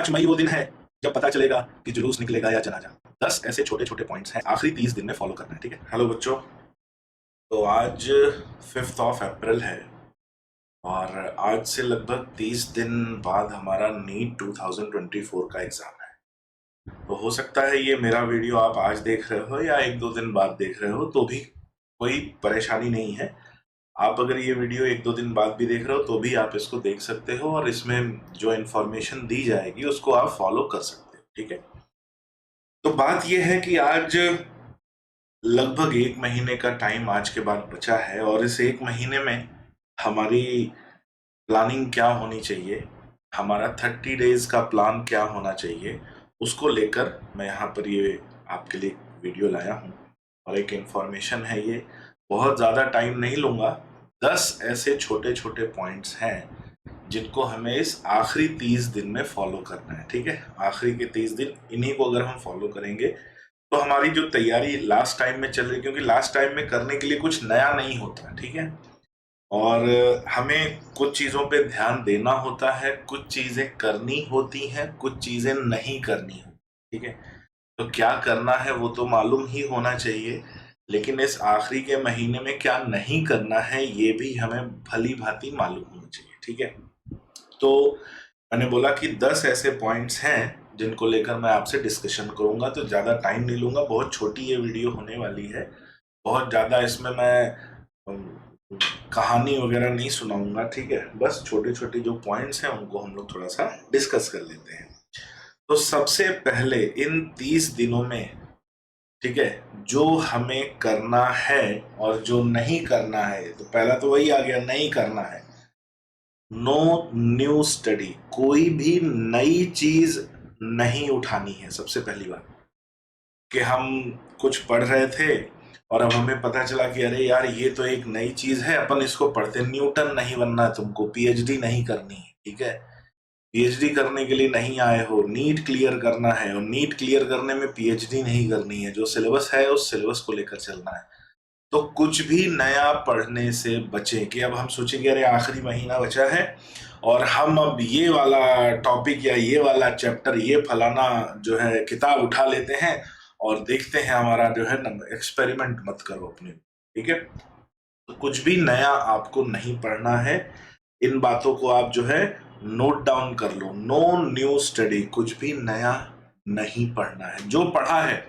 5 मई वो दिन है जब पता चलेगा कि जुलूस निकलेगा या जनाजा। 10 ऐसे छोटे छोटे पॉइंट्स हैं, आखिरी 30 दिन में फॉलो करना है, ठीक है। हेलो बच्चों, तो आज 5 अप्रैल है और आज से लगभग 30 दिन बाद हमारा नीट 2024 का एग्जाम है। तो हो सकता है ये मेरा वीडियो आप आज देख रहे हो या 1-2 दिन बाद देख रहे हो, तो भी कोई परेशानी नहीं है। आप अगर ये वीडियो 1-2 दिन बाद भी देख रहे हो तो भी आप इसको देख सकते हो और इसमें जो इन्फॉर्मेशन दी जाएगी उसको आप फॉलो कर सकते हो, ठीक है। तो बात यह है कि आज लगभग 1 महीने का टाइम आज के बाद बचा है और इस 1 महीने में हमारी प्लानिंग क्या होनी चाहिए, हमारा 30 डेज का प्लान क्या होना चाहिए, उसको लेकर मैं यहाँ पर ये आपके लिए वीडियो लाया हूँ। और एक इन्फॉर्मेशन है, ये बहुत ज़्यादा टाइम नहीं लूँगा। 10 ऐसे छोटे छोटे पॉइंट्स हैं जिनको हमें इस आखिरी 30 दिन में फॉलो करना है, ठीक है। आखिरी के 30 दिन, इन्हीं को अगर हम फॉलो करेंगे तो हमारी जो तैयारी लास्ट टाइम में चल रही, क्योंकि लास्ट टाइम में करने के लिए कुछ नया नहीं होता, ठीक है। और हमें कुछ चीज़ों पे ध्यान देना होता है, कुछ चीज़ें करनी होती हैं, कुछ चीज़ें नहीं करनी होती, ठीक है। तो क्या करना है वो तो मालूम ही होना चाहिए, लेकिन इस आखिरी के महीने में क्या नहीं करना है ये भी हमें भली भांति मालूम होना चाहिए, ठीक है। तो मैंने बोला कि 10 ऐसे पॉइंट्स हैं जिनको लेकर मैं आपसे डिस्कशन करूंगा, तो ज़्यादा टाइम नहीं लूंगा। बहुत छोटी ये वीडियो होने वाली है, बहुत ज़्यादा इसमें मैं कहानी वगैरह नहीं सुनाऊंगा, ठीक है। बस छोटे छोटे जो पॉइंट्स हैं उनको हम लोग थोड़ा सा डिस्कस कर लेते हैं। तो सबसे पहले इन 30 दिनों में, ठीक है, जो हमें करना है और जो नहीं करना है, तो पहला तो वही आ गया, नहीं करना है। नो न्यू स्टडी, कोई भी नई चीज नहीं उठानी है। सबसे पहली बात कि हम कुछ पढ़ रहे थे और अब हमें पता चला कि अरे यार ये तो एक नई चीज है, अपन इसको पढ़ते। न्यूटन नहीं बनना है तुमको, पीएचडी नहीं करनी है, ठीक है। पीएचडी करने के लिए नहीं आए हो, नीट क्लियर करना है और नीट क्लियर करने में पीएचडी नहीं करनी है। जो सिलेबस है उस सिलेबस को लेकर चलना है। तो कुछ भी नया पढ़ने से बचें कि अब हम सोचेंगे अरे आखिरी महीना बचा है और हम अब ये वाला टॉपिक या ये वाला चैप्टर, ये फलाना जो है किताब उठा लेते हैं और देखते हैं हमारा जो है नंबर। एक्सपेरिमेंट मत करो अपने, ठीक है। तो कुछ भी नया आपको नहीं पढ़ना है। इन बातों को आप जो है नोट डाउन कर लो। नो न्यू स्टडी, कुछ भी नया नहीं पढ़ना है। जो पढ़ा है,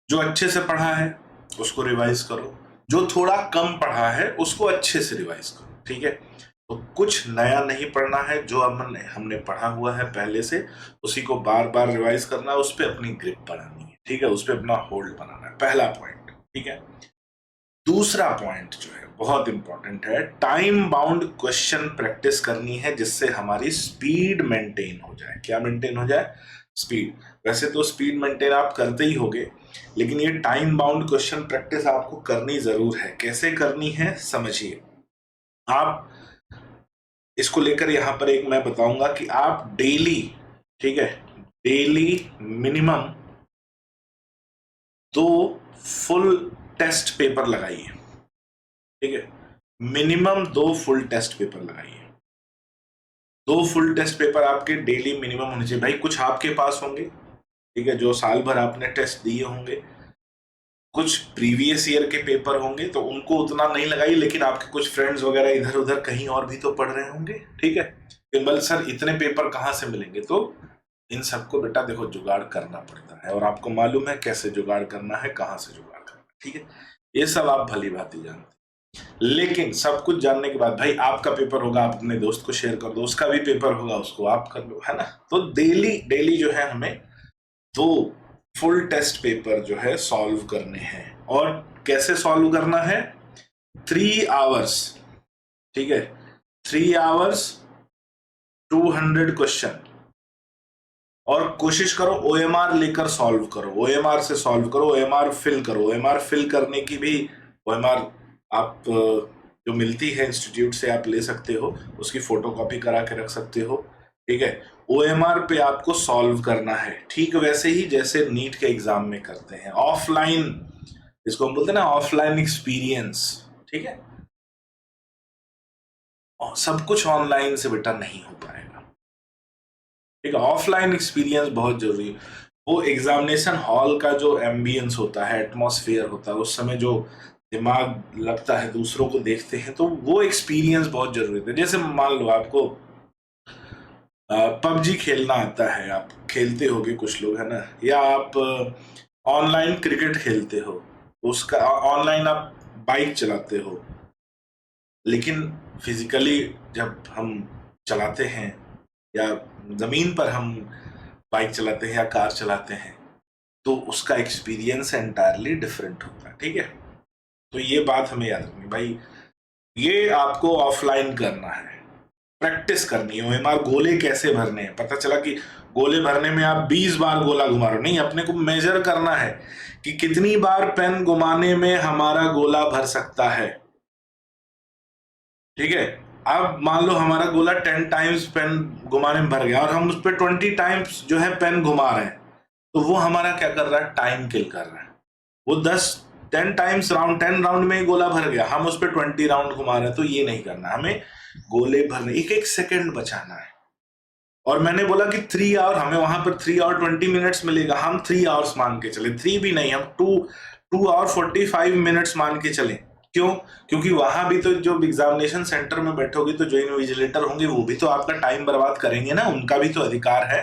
जो अच्छे से पढ़ा है उसको रिवाइज करो, जो थोड़ा कम पढ़ा है उसको अच्छे से रिवाइज करो, ठीक है। तो कुछ नया नहीं पढ़ना है, जो हमने पढ़ा हुआ है पहले से उसी को बार बार रिवाइज करना है, उस पर अपनी ग्रिप बनानी है, ठीक है, उस पर अपना होल्ड बनाना है। पहला पॉइंट, ठीक है। दूसरा पॉइंट जो है बहुत इंपॉर्टेंट है, टाइम बाउंड क्वेश्चन प्रैक्टिस करनी है जिससे हमारी स्पीड मेंटेन हो जाए। क्या मेंटेन हो जाए? स्पीड। वैसे तो स्पीड मेंटेन आप करते ही होगे, लेकिन ये टाइम बाउंड क्वेश्चन प्रैक्टिस आपको करनी जरूर है। कैसे करनी है समझिए आप। इसको लेकर यहां पर एक मैं बताऊंगा कि आप डेली, ठीक है, daily minimum 2 full test paper लगाइए, ठीक है। मिनिमम 2 फुल टेस्ट पेपर लगाइए। 2 फुल टेस्ट पेपर आपके डेली मिनिमम होने चाहिए। भाई कुछ आपके पास होंगे, ठीक है, जो साल भर आपने टेस्ट दिए होंगे, कुछ प्रीवियस ईयर के पेपर होंगे तो उनको उतना नहीं लगाइए, लेकिन आपके कुछ फ्रेंड्स वगैरह इधर उधर कहीं और भी तो पढ़ रहे होंगे, ठीक है। केवल सर इतने पेपर कहाँ से मिलेंगे? तो इन सबको बेटा देखो जुगाड़ करना पड़ता है और आपको मालूम है कैसे जुगाड़ करना है, कहाँ से जुगाड़ करना है, ठीक है। ये सब आप भली भांति जानते हैं। लेकिन सब कुछ जानने के बाद भाई आपका पेपर होगा, आप अपने दोस्त को शेयर कर दो, उसका भी पेपर होगा, उसको आप कर लो, है ना। तो डेली डेली जो है हमें 2 फुल टेस्ट पेपर जो है सॉल्व करने हैं। और कैसे सॉल्व करना है? 3 आवर्स, ठीक है, 3 आवर्स 200 क्वेश्चन। और कोशिश करो ओएमआर लेकर सॉल्व करो, ओएमआर से सॉल्व करो, ओएमआर फिल करो। ओएमआर फिल करने की भी, ओएमआर आप जो मिलती है इंस्टीट्यूट से आप ले सकते हो, उसकी फोटो कॉपी करा के रख सकते हो, ठीक है। ओएमआर पे आपको सॉल्व करना है, ठीक वैसे ही जैसे नीट के एग्जाम में करते हैं। ऑफलाइन, इसको हम बोलते हैं ना ऑफलाइन एक्सपीरियंस, ठीक है। और सब कुछ ऑनलाइन से बेटा नहीं हो पाएगा। एक ऑफलाइन एक्सपीरियंस बहुत जरूरी है। वो एग्जामिनेशन हॉल का जो एम्बियंस होता है, एटमॉस्फेयर होता है, उस समय जो दिमाग लगता है, दूसरों को देखते हैं, तो वो एक्सपीरियंस बहुत जरूरी है। जैसे मान लो आपको पबजी खेलना आता है, आप खेलते होगे कुछ लोग, है ना, या आप ऑनलाइन क्रिकेट खेलते हो, उसका ऑनलाइन आप बाइक चलाते हो, लेकिन फिजिकली जब हम चलाते हैं या जमीन पर हम बाइक चलाते हैं या कार चलाते हैं, तो उसका एक्सपीरियंस एंटायरली डिफरेंट होता है। ठीक है, तो ये बात हमें याद रखनी भाई। ये आपको ऑफलाइन करना है, प्रैक्टिस करनी है। ओएमआर गोले कैसे भरने हैं, पता चला कि गोले भरने में आप 20 बार गोला घुमा रहे हो, नहीं, अपने को मेजर करना है कि कितनी बार पेन घुमाने में हमारा गोला भर सकता है। ठीक है, अब मान लो हमारा गोला 10 टाइम्स पेन घुमाने में भर गया और हम उस पर 20 टाइम्स जो है पेन घुमा रहे हैं, तो वो हमारा क्या कर रहा है, टाइम किल कर रहा है। वो 10 टाइम्स राउंड 10 राउंड में ही गोला भर गया, हम उस पर 20 राउंड घुमा रहे हैं, तो ये नहीं करना हमें। गोले भरने, एक एक सेकंड बचाना है। और मैंने बोला कि 3 आवर, हमें वहां पर 3 आवर 20 मिनट्स मिलेगा, हम 3 आवर्स मान के चले, 3 भी नहीं, हम 2 आवर 45 मिनट्स मान के चले। क्यों? क्योंकि वहां भी तो जो एग्जामिनेशन सेंटर में बैठोगे तो जो इन्विजिलेटर होंगे वो भी तो आपका टाइम बर्बाद करेंगे ना, उनका भी तो अधिकार है।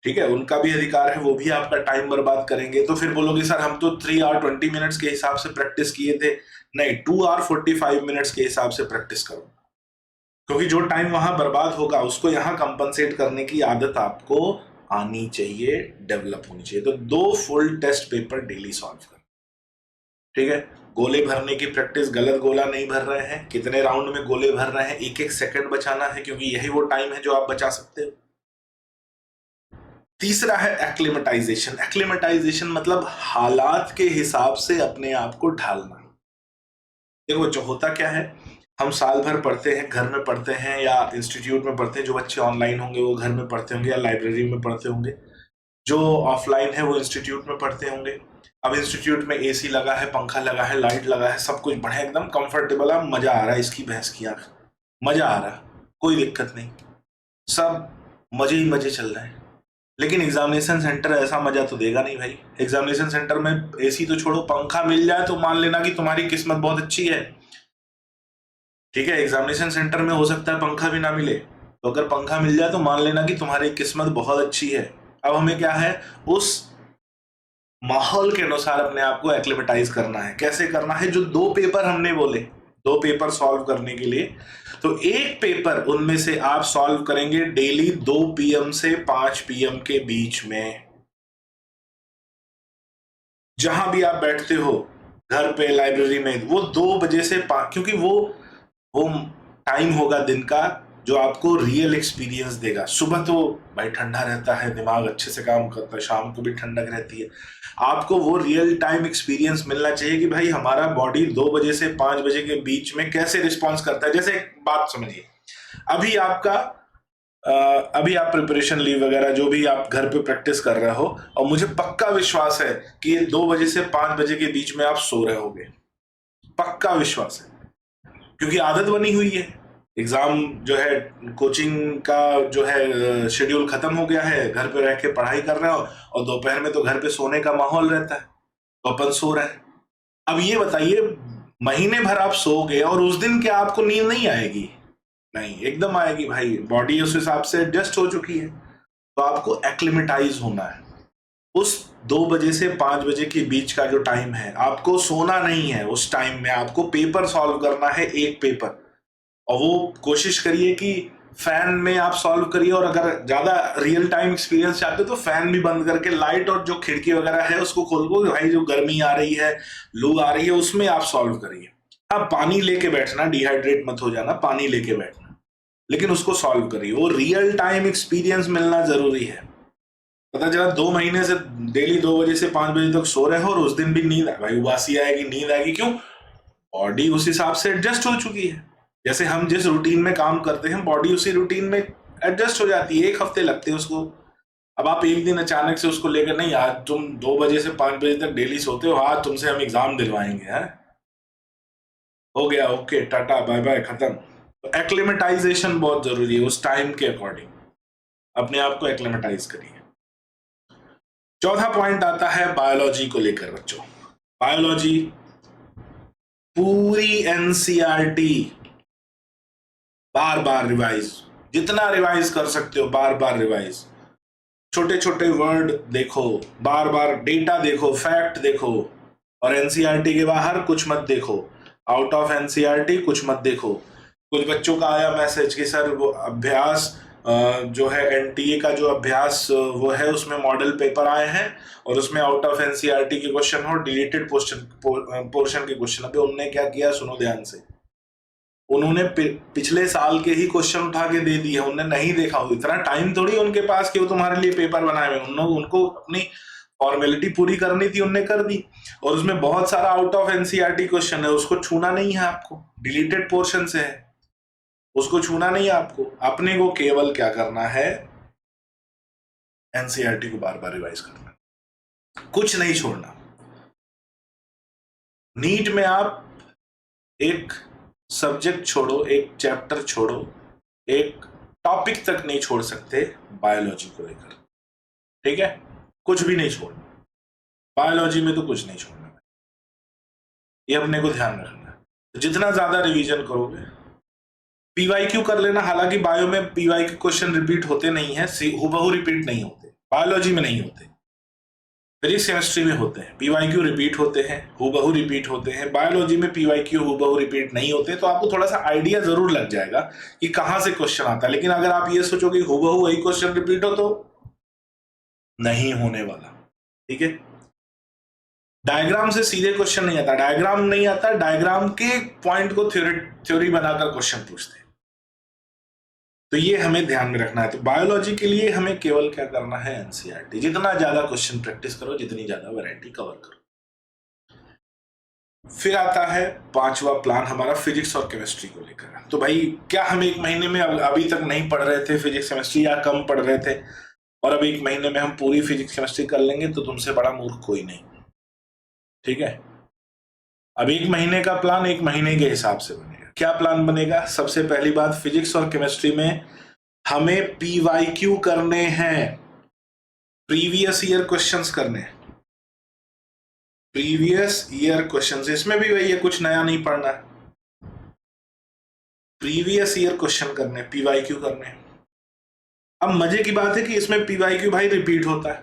ठीक है, उनका भी अधिकार है, वो भी आपका टाइम बर्बाद करेंगे। तो फिर बोलोगे सर हम तो 3 आवर 20 मिनट्स के हिसाब से प्रैक्टिस किए थे। नहीं, 2 आवर 45 मिनट्स के हिसाब से प्रैक्टिस करो, क्योंकि जो टाइम वहां बर्बाद होगा उसको यहाँ कंपनसेट करने की आदत आपको आनी चाहिए, डेवलप होनी चाहिए। तो 2 full test paper daily solve कर। ठीक है, गोले भरने की प्रैक्टिस, गलत गोला नहीं भर रहे हैं, कितने राउंड में गोले भर रहे हैं, एक एक सेकंड बचाना है, क्योंकि यही वो टाइम है जो आप बचा सकते हो। तीसरा है एक्लिमेटाइजेशन। एक्लिमेटाइजेशन मतलब हालात के हिसाब से अपने आप को ढालना। देखो, जो होता क्या है, हम साल भर पढ़ते हैं, घर में पढ़ते हैं या इंस्टीट्यूट में पढ़ते हैं। जो बच्चे ऑनलाइन होंगे वो घर में पढ़ते होंगे या लाइब्रेरी में पढ़ते होंगे। जो ऑफलाइन है वो इंस्टीट्यूट में पढ़ते होंगे। अब इंस्टीट्यूट में एसी लगा है, पंखा लगा है, लाइट लगा है, सब कुछ बढ़िया, एकदम कंफर्टेबल है, मजा आ रहा है, इसकी भैंस की आंख, मजा आ रहा है, कोई दिक्कत नहीं, सब मजे ही मजे चल रहे हैं। लेकिन एग्जामिनेशन सेंटर ऐसा मजा तो देगा नहीं भाई। एग्जामिनेशन सेंटर में एसी तो छोड़ो, पंखा मिल जाए तो मान लेना कि तुम्हारी किस्मत बहुत अच्छी है। ठीक है, एग्जामिनेशन सेंटर में हो सकता है पंखा भी ना मिले, तो अगर पंखा मिल जाए तो मान लेना कि तुम्हारी किस्मत बहुत अच्छी है। अब हमें क्या है, उस माहौल के अनुसार अपने आप को एक्लिमेटाइज करना है। कैसे करना है? जो 2 पेपर हमने बोले, 2 पेपर सॉल्व करने के लिए, तो एक पेपर उनमें से आप सॉल्व करेंगे डेली 2 PM से 5 PM के बीच में। जहां भी आप बैठते हो, घर पे, लाइब्रेरी में, वो 2 बजे से 5, क्योंकि वो टाइम होगा दिन का जो आपको रियल एक्सपीरियंस देगा। सुबह तो भाई ठंडा रहता है, दिमाग अच्छे से काम करता है, शाम को भी ठंडक रहती है। आपको वो रियल टाइम एक्सपीरियंस मिलना चाहिए कि भाई हमारा बॉडी 2 बजे से 5 बजे के बीच में कैसे रिस्पॉन्स करता है। जैसे एक बात समझिए, अभी आपका अभी आप प्रिपरेशन लीव वगैरह जो भी आप घर पे प्रैक्टिस कर रहे हो, और मुझे पक्का विश्वास है कि 2 बजे से 5 बजे के बीच में आप सो रहे होगे, पक्का विश्वास है, क्योंकि आदत बनी हुई है। एग्जाम जो है, कोचिंग का जो है शेड्यूल खत्म हो गया है, घर पे रह के पढ़ाई कर रहे हो, और दोपहर में तो घर पे सोने का माहौल रहता है, तो अपन सो रहे हैं। अब ये बताइए, महीने भर आप सोओगे और उस दिन क्या आपको नींद नहीं आएगी? नहीं, एकदम आएगी भाई, बॉडी उस हिसाब से एडजस्ट हो चुकी है। तो आपको एक्लिमेटाइज होना है। उस 2 बजे से 5 बजे के बीच का जो टाइम है, आपको सोना नहीं है। उस टाइम में आपको पेपर सॉल्व करना है, एक पेपर, और वो कोशिश करिए कि फैन में आप सॉल्व करिए। और अगर ज्यादा रियल टाइम एक्सपीरियंस चाहते हो तो फैन भी बंद करके, लाइट और जो खिड़की वगैरह है उसको खोल दो, भाई जो गर्मी आ रही है, लू आ रही है, उसमें आप सॉल्व करिए। हाँ, पानी लेके बैठना, डिहाइड्रेट मत हो जाना, पानी लेके बैठना, लेकिन उसको सॉल्व करिए। वो रियल टाइम एक्सपीरियंस मिलना जरूरी है। पता चला 2 महीने से डेली 2 बजे से 5 बजे तक सो रहे हो और उस दिन भी नींद भाई उबासी आएगी, नींद आएगी। क्यों? बॉडी उस हिसाब से एडजस्ट हो चुकी है। जैसे हम जिस रूटीन में काम करते हैं, बॉडी उसी रूटीन में एडजस्ट हो जाती है। 1 हफ्ते लगते हैं उसको। अब आप एक दिन अचानक से उसको लेकर, नहीं आज तुम 2 बजे से 5 बजे तक डेली सोते हो, आज तुमसे हम एग्जाम दिलवाएंगे, है हो गया, ओके टाटा बाय बाय, खत्म। तो एक्लिमेटाइजेशन बहुत जरूरी है उस टाइम के अकॉर्डिंग। अपने आप को एक्लेमेटाइज करिए। चौथा पॉइंट आता है बायोलॉजी को लेकर बच्चों। बायोलॉजी पूरी एनसीईआरटी बार बार रिवाइज, जितना रिवाइज कर सकते हो बार बार रिवाइज। छोटे छोटे वर्ड देखो, बार बार डेटा देखो, फैक्ट देखो, और एनसीईआरटी के बाहर कुछ मत देखो, आउट ऑफ एनसीईआरटी कुछ मत देखो। कुछ बच्चों का आया मैसेज कि सर वो अभ्यास जो है एनटीए का जो अभ्यास वो है उसमें मॉडल पेपर आए हैं और उसमें आउट ऑफ एनसीईआरटी के क्वेश्चन और डिलीटेड पोर्शन के क्वेश्चन। अभी उनने क्या किया सुनो ध्यान से, उन्होंने पिछले साल के ही क्वेश्चन उठा के दे दिए, उन्होंने नहीं देखा हो। इतना टाइम थोड़ी उनके पास कि वो तुम्हारे लिए पेपर बनाए हुए, उनको अपनी फॉर्मेलिटी पूरी करनी थी, उनने कर दी। और उसमें बहुत सारा आउट ऑफ एनसीईआरटी क्वेश्चन है, उसको छूना नहीं है आपको, डिलीटेड पोर्शन से है, उसको छूना नहीं है आपको। अपने को केवल क्या करना है, एनसीईआरटी को बार बार रिवाइज करना, कुछ नहीं छोड़ना। नीट में आप एक सब्जेक्ट छोड़ो, एक चैप्टर छोड़ो, एक टॉपिक तक नहीं छोड़ सकते बायोलॉजी को लेकर, ठीक है? कुछ भी नहीं छोड़ना बायोलॉजी में, तो कुछ नहीं छोड़ना, ये अपने को ध्यान रखना है। जितना ज्यादा रिवीजन करोगे, पीवाईक्यू कर लेना। हालांकि बायो में पीवाईक्यू क्वेश्चन रिपीट होते नहीं है, हुबहू रिपीट नहीं होते, बायोलॉजी में नहीं होते, फिजिक्स केमिस्ट्री में होते हैं पीवाईक्यू रिपीट होते हैं, हुबहू रिपीट होते हैं। बायोलॉजी में पीवाईक्यू हुबहू रिपीट नहीं होते, तो आपको थोड़ा सा आइडिया जरूर लग जाएगा कि कहां से क्वेश्चन आता है। लेकिन अगर आप ये सोचो कि हुबहू वही क्वेश्चन रिपीट हो, तो नहीं होने वाला, ठीक है? डायग्राम से सीधे क्वेश्चन नहीं आता, डायग्राम नहीं आता, डायग्राम के पॉइंट को थ्योरी बनाकर क्वेश्चन पूछते हैं। तो ये हमें ध्यान में रखना है। तो बायोलॉजी के लिए हमें केवल क्या करना है, एनसीईआरटी। जितना ज्यादा क्वेश्चन प्रैक्टिस करो, जितनी ज्यादा वैरायटी कवर करो। फिर आता है पांचवा प्लान हमारा फिजिक्स और केमिस्ट्री को लेकर। तो भाई क्या हम एक महीने में अभी तक नहीं पढ़ रहे थे फिजिक्स केमिस्ट्री, या कम पढ़ रहे थे, और अब एक महीने में हम पूरी फिजिक्स केमिस्ट्री कर लेंगे? तो तुमसे बड़ा मूर्ख कोई नहीं, ठीक है? अब एक महीने का प्लान एक महीने के हिसाब से बनेगा। क्या प्लान बनेगा? सबसे पहली बात, फिजिक्स और केमिस्ट्री में हमें पीवाईक्यू करने हैं, प्रीवियस ईयर क्वेश्चंस करने हैं, प्रीवियस ईयर क्वेश्चंस। इसमें भी वही है, कुछ नया नहीं पढ़ना है, प्रीवियस ईयर क्वेश्चन करने, पीवाईक्यू करने। अब मजे की बात है कि इसमें पीवाईक्यू भाई रिपीट होता है,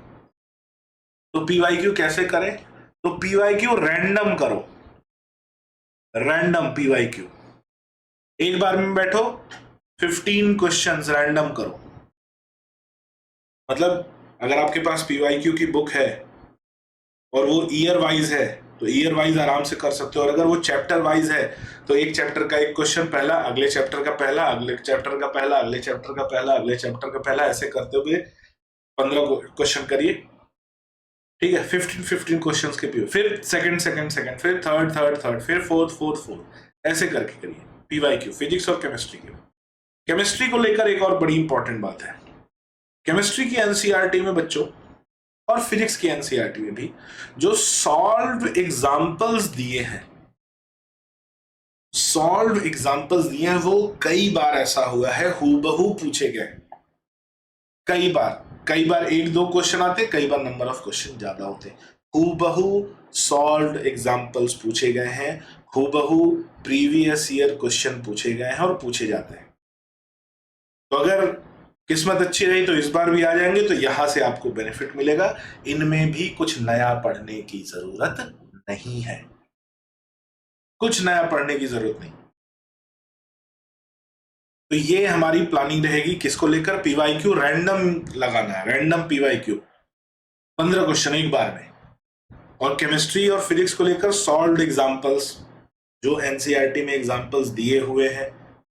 तो पीवाईक्यू कैसे करें? तो पीवाईक्यू रैंडम करो, रैंडम पीवाईक्यू। एक बार में बैठो 15 क्वेश्चंस रैंडम करो। मतलब अगर आपके पास पीवाईक्यू की बुक है और वो ईयर वाइज है, तो ईयर वाइज आराम से कर सकते हो। और अगर वो चैप्टर वाइज है, तो एक चैप्टर का एक क्वेश्चन पहला, अगले चैप्टर का पहला, अगले चैप्टर का पहला, अगले चैप्टर का पहला, अगले चैप्टर का पहला, ऐसे करते हुए 15 क्वेश्चन करिए, ठीक है? 15 क्वेश्चंस के पीओ, फिर सेकंड सेकंड सेकंड, फिर थर्ड थर्ड थर्ड, फिर फोर्थ फोर्थ फोर्थ, ऐसे करके करिए पीवाईक्यू फिजिक्स और केमिस्ट्री के। केमिस्ट्री को लेकर एक और बड़ी इंपॉर्टेंट बात है, केमिस्ट्री की एनसीईआरटी में बच्चों, और फिजिक्स की एनसीईआरटी में भी, जो सॉल्व एग्जांपल्स दिए हैं, सॉल्व एग्जांपल्स दिए हैं, वो कई बार ऐसा हुआ है हूबहू पूछे गए। कई बार एक दो क्वेश्चन आते, कई बार नंबर ऑफ क्वेश्चन ज्यादा होते। हूबहू सॉल्व एग्जांपल्स पूछे गए हैं, हूबहू प्रीवियस ईयर क्वेश्चन पूछे गए हैं और पूछे जाते हैं। तो अगर किस्मत अच्छी रही तो इस बार भी आ जाएंगे, तो यहां से आपको बेनिफिट मिलेगा। इनमें भी कुछ नया पढ़ने की जरूरत नहीं है, कुछ नया पढ़ने की जरूरत नहीं। तो ये हमारी प्लानिंग रहेगी किसको लेकर, पीवाईक्यू रैंडम लगाना है, रैंडम पीवाईक्यू 15 क्वेश्चन एक बार में। और केमिस्ट्री और फिजिक्स को लेकर सॉल्व्ड एग्जांपल्स, जो एनसीईआरटी में एग्जांपल्स दिए हुए हैं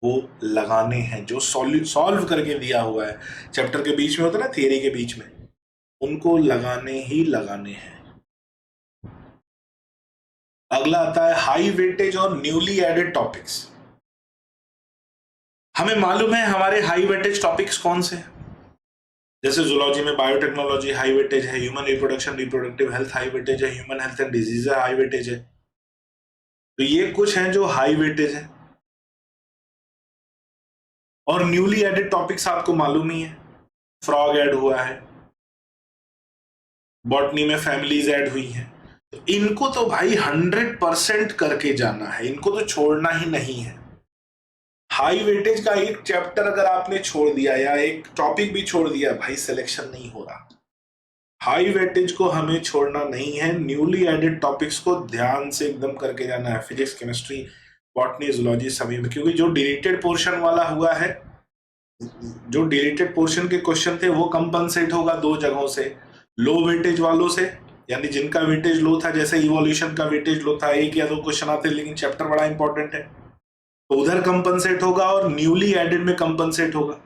वो लगाने हैं, जो सॉल्व करके दिया हुआ है, चैप्टर के बीच में होता है ना, थियरी के बीच में, उनको लगाने ही लगाने हैं। अगला आता है हाई वेटेज और न्यूली एडेड टॉपिक्स। हमें मालूम है हमारे हाई वेटेज टॉपिक्स कौन से हैं। जैसे जूलॉजी में बायोटेक्नोलॉजी हाई वेटेज है, human reproduction reproductive health high weightage है, human health and disease high weightage है। तो ये कुछ हैं जो हाई वेटेज है। और न्यूली एडेड टॉपिक्स आपको मालूम ही है, फ्रॉग ऐड हुआ है, बॉटनी में फैमिलीज ऐड हुई हैं। तो इनको तो भाई 100% करके जाना है, इनको तो छोड़ना ही नहीं है। हाई वेटेज का एक चैप्टर अगर आपने छोड़ दिया या एक टॉपिक भी छोड़ दिया, भाई सिलेक्शन नहीं हो रहा। हाई वेटेज को हमें छोड़ना नहीं है, न्यूली एडेड टॉपिक्स को ध्यान से एकदम करके जाना है, फिजिक्स, केमिस्ट्री, बॉटनी, जूलॉजी सभी में। क्योंकि जो डिलीटेड पोर्शन वाला हुआ है, जो डिलीटेड पोर्शन के क्वेश्चन थे वो कंपनसेट होगा दो जगहों से, लो वेटेज वालों से, यानी जिनका वेटेज लो था, जैसे इवोल्यूशन का वेटेज लो था, एक या दो क्वेश्चन आते लेकिन चैप्टर बड़ा इंपॉर्टेंट है, तो उधर कंपनसेट होगा, और न्यूली एडेड में कंपनसेट होगा।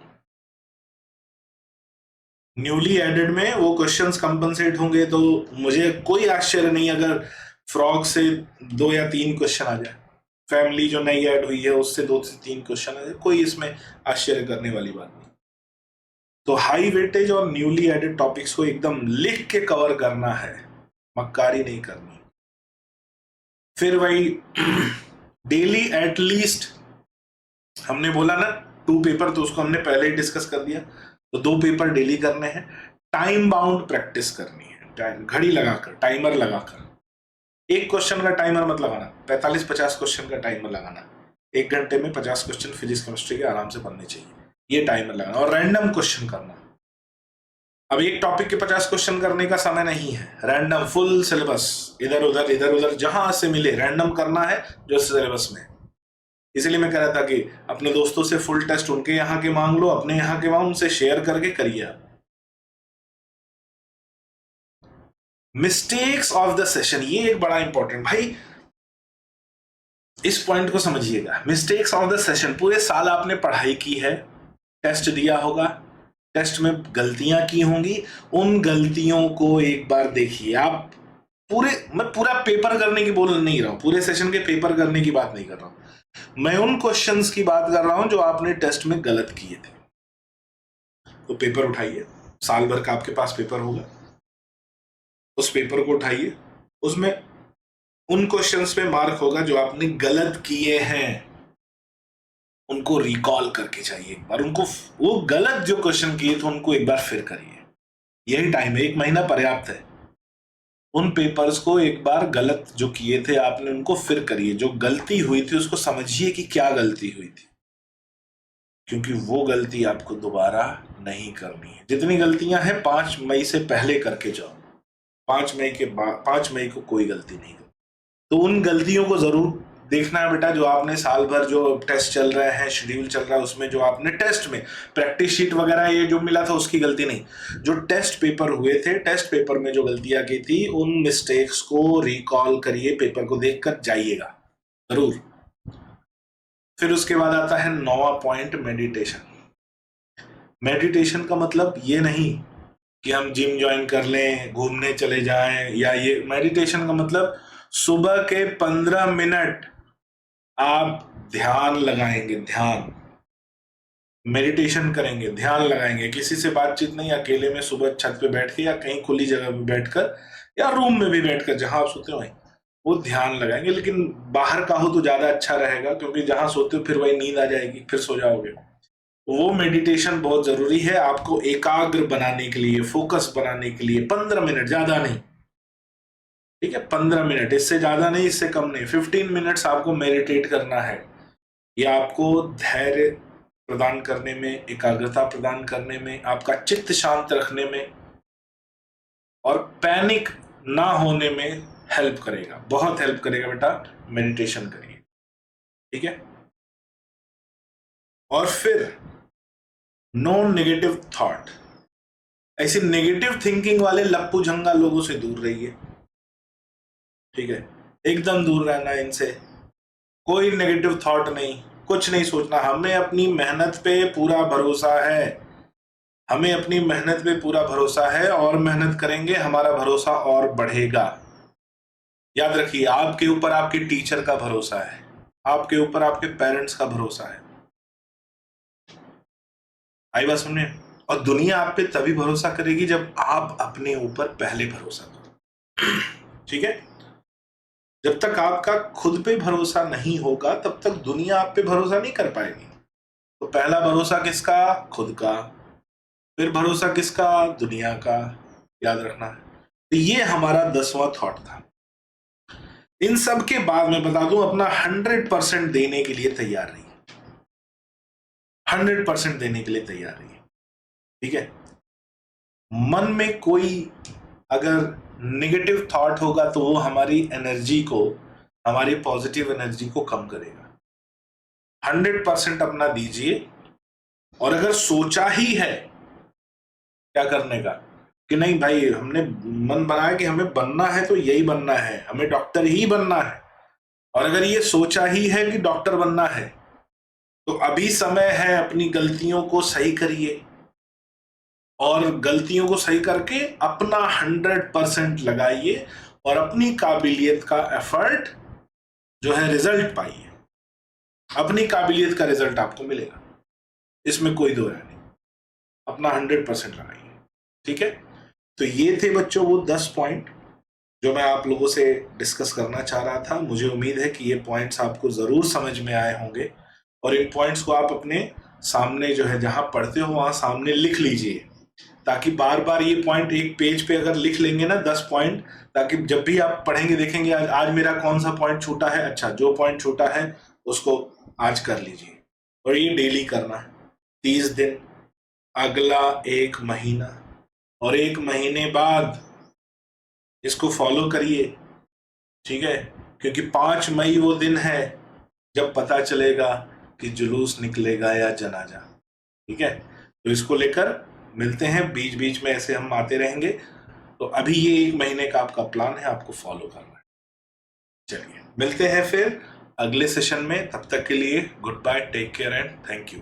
न्यूली एडेड में वो क्वेश्चंस कंपनसेट होंगे, तो मुझे कोई आश्चर्य नहीं अगर फ्रॉग से 2 या 3 क्वेश्चन आ जाए, फैमिली जो नई ऐड हुई है उससे 2 से 3 क्वेश्चन आ जाए, कोई इसमें आश्चर्य करने वाली बात नहीं। तो हाई वेटेज और न्यूली एडेड टॉपिक्स को एकदम लिख के कवर करना है, मक्कारी नहीं करनी। फिर वही डेली एटलीस्ट हमने बोला ना 2 पेपर, तो उसको हमने पहले ही डिस्कस कर दिया, तो 2 पेपर डेली करने हैं। टाइम बाउंड प्रैक्टिस करनी है, घड़ी लगाकर, टाइमर लगाकर। एक क्वेश्चन का टाइमर मत लगाना, 45-50 क्वेश्चन का टाइमर लगाना। 1 घंटे में 50 क्वेश्चन फिजिक्स केमिस्ट्री के आराम से बनने चाहिए, ये टाइमर लगाना। और रैंडम क्वेश्चन करना। अब एक टॉपिक के 50 क्वेश्चन करने का समय नहीं है, रैंडम फुल सिलेबस, इधर उधर जहां से मिले रैंडम करना है जो सिलेबस में। इसलिए मैं कह रहा था कि अपने दोस्तों से फुल टेस्ट उनके यहाँ के मांग लो, अपने यहाँ के मांग, उनसे शेयर करके करिए आप। मिस्टेक्स ऑफ द सेशन, ये एक बड़ा इंपॉर्टेंट, भाई इस पॉइंट को समझिएगा। मिस्टेक्स ऑफ द सेशन, पूरे साल आपने पढ़ाई की है, टेस्ट दिया होगा, टेस्ट में गलतियां की होंगी, उन गलतियों को एक बार देखिए आप। मैं पूरा पेपर करने की बोल नहीं रहा हूं, पूरे सेशन के पेपर करने की बात नहीं कर रहा हूं, मैं उन क्वेश्चंस की बात कर रहा हूं जो आपने टेस्ट में गलत किए थे। तो पेपर उठाइए, साल भर का आपके पास पेपर होगा, उस पेपर को उठाइए, उसमें उन क्वेश्चंस पे मार्क होगा जो आपने गलत किए हैं, उनको रिकॉल करके जाइए एक बार, उनको वो गलत जो क्वेश्चन किए थे उनको एक बार फिर करिए। यही टाइम है, 1 महीना पर्याप्त है। उन पेपर्स को एक बार गलत जो किए थे आपने उनको फिर करिए, जो गलती हुई थी उसको समझिए कि क्या गलती हुई थी, क्योंकि वो गलती आपको दोबारा नहीं करनी है। जितनी गलतियां हैं 5 मई से पहले करके जाओ, 5 मई के बाद, 5 मई को कोई गलती नहीं करनी। तो उन गलतियों को जरूर देखना है बेटा, जो आपने साल भर जो टेस्ट चल रहे हैं, शेड्यूल चल रहा है, उसमें जो आपने टेस्ट में प्रैक्टिस शीट वगैरह ये जो मिला था उसकी गलती नहीं, जो टेस्ट पेपर हुए थे, टेस्ट पेपर में जो गलतियां की थी उन मिस्टेक्स को रिकॉल करिए, पेपर को देखकर जाइएगा जरूर। फिर उसके बाद आता है 9वां पॉइंट, मेडिटेशन। मेडिटेशन का मतलब ये नहीं कि हम जिम ज्वाइन कर लें, घूमने चले जाएं, या ये मेडिटेशन का मतलब सुबह के 15 मिनट आप ध्यान लगाएंगे, ध्यान, मेडिटेशन करेंगे, ध्यान लगाएंगे, किसी से बातचीत नहीं, अकेले में सुबह छत पे बैठ के या कहीं खुली जगह पे बैठकर या रूम में भी बैठकर, जहां आप सोते हो वो ध्यान लगाएंगे। लेकिन बाहर का हो तो ज्यादा अच्छा रहेगा, क्योंकि जहां सोते हो फिर वही नींद आ जाएगी, फिर सो जाओगे। वो मेडिटेशन बहुत जरूरी है आपको एकाग्र बनाने के लिए, फोकस बनाने के लिए। 15 मिनट, ज्यादा नहीं, ठीक है, 15 मिनट, इससे ज्यादा नहीं, इससे कम नहीं, 15 मिनट्स आपको मेडिटेट करना है। ये आपको धैर्य प्रदान करने में, एकाग्रता प्रदान करने में, आपका चित्त शांत रखने में और पैनिक ना होने में हेल्प करेगा, बहुत हेल्प करेगा बेटा, मेडिटेशन करिए, ठीक है। और फिर नो नेगेटिव थॉट, ऐसी नेगेटिव थिंकिंग वाले लप्पू झंगा लोगों से दूर रहिए, ठीक है, एकदम दूर रहना इनसे। कोई नेगेटिव थॉट नहीं, कुछ नहीं सोचना, हमें अपनी मेहनत पे पूरा भरोसा है, हमें अपनी मेहनत पे पूरा भरोसा है, और मेहनत करेंगे हमारा भरोसा और बढ़ेगा। याद रखिए, आपके ऊपर आपके टीचर का भरोसा है, आपके ऊपर आपके पेरेंट्स का भरोसा है। आई बात सुनने। और दुनिया आप पे तभी भरोसा करेगी जब आप अपने ऊपर पहले भरोसा करो, ठीक है। जब तक आपका खुद पे भरोसा नहीं होगा तब तक दुनिया आप पे भरोसा नहीं कर पाएगी। तो पहला भरोसा किसका? खुद का। फिर भरोसा किसका? दुनिया का। याद रखना है। तो ये हमारा 10वां थॉट था। इन सब के बाद मैं बता दूं, अपना 100% देने के लिए तैयार रहिए। 100% देने के लिए तैयार रहिए, ठीक है। मन में कोई अगर नेगेटिव थॉट होगा तो वो हमारी एनर्जी को, हमारी पॉजिटिव एनर्जी को कम करेगा। 100% अपना दीजिए। और अगर सोचा ही है क्या करने का कि नहीं भाई, हमने मन बनाया कि हमें बनना है तो यही बनना है, हमें डॉक्टर ही बनना है, और अगर ये सोचा ही है कि डॉक्टर बनना है, तो अभी समय है, अपनी गलतियों को सही करिए। और गलतियों को सही करके अपना 100% लगाइए और अपनी काबिलियत का एफर्ट जो है रिजल्ट पाइए। अपनी काबिलियत का रिजल्ट आपको मिलेगा, इसमें कोई दो राय नहीं। अपना 100% लगाइए, ठीक है। तो ये थे बच्चों वो 10 पॉइंट जो मैं आप लोगों से डिस्कस करना चाह रहा था। मुझे उम्मीद है कि ये पॉइंट्स आपको जरूर समझ में आए होंगे, और इन पॉइंट्स को आप अपने सामने जो है, जहां पढ़ते हो वहां सामने लिख लीजिए, ताकि बार बार ये पॉइंट एक पेज पे अगर लिख लेंगे ना 10 पॉइंट, ताकि जब भी आप पढ़ेंगे देखेंगे आज मेरा कौन सा पॉइंट छूटा है, अच्छा जो पॉइंट छूटा है उसको आज कर लीजिए। और ये डेली करना है, 30 दिन, अगला 1 महीना, और 1 महीने बाद इसको फॉलो करिए, ठीक है। क्योंकि 5 मई वो दिन है जब पता चलेगा कि जुलूस निकलेगा या जनाजा, ठीक है। तो इसको लेकर मिलते हैं, बीच बीच में ऐसे हम आते रहेंगे। तो अभी ये 1 महीने का आपका प्लान है, आपको फॉलो करना है। चलिए मिलते हैं फिर अगले सेशन में, तब तक के लिए goodbye, take care and thank you.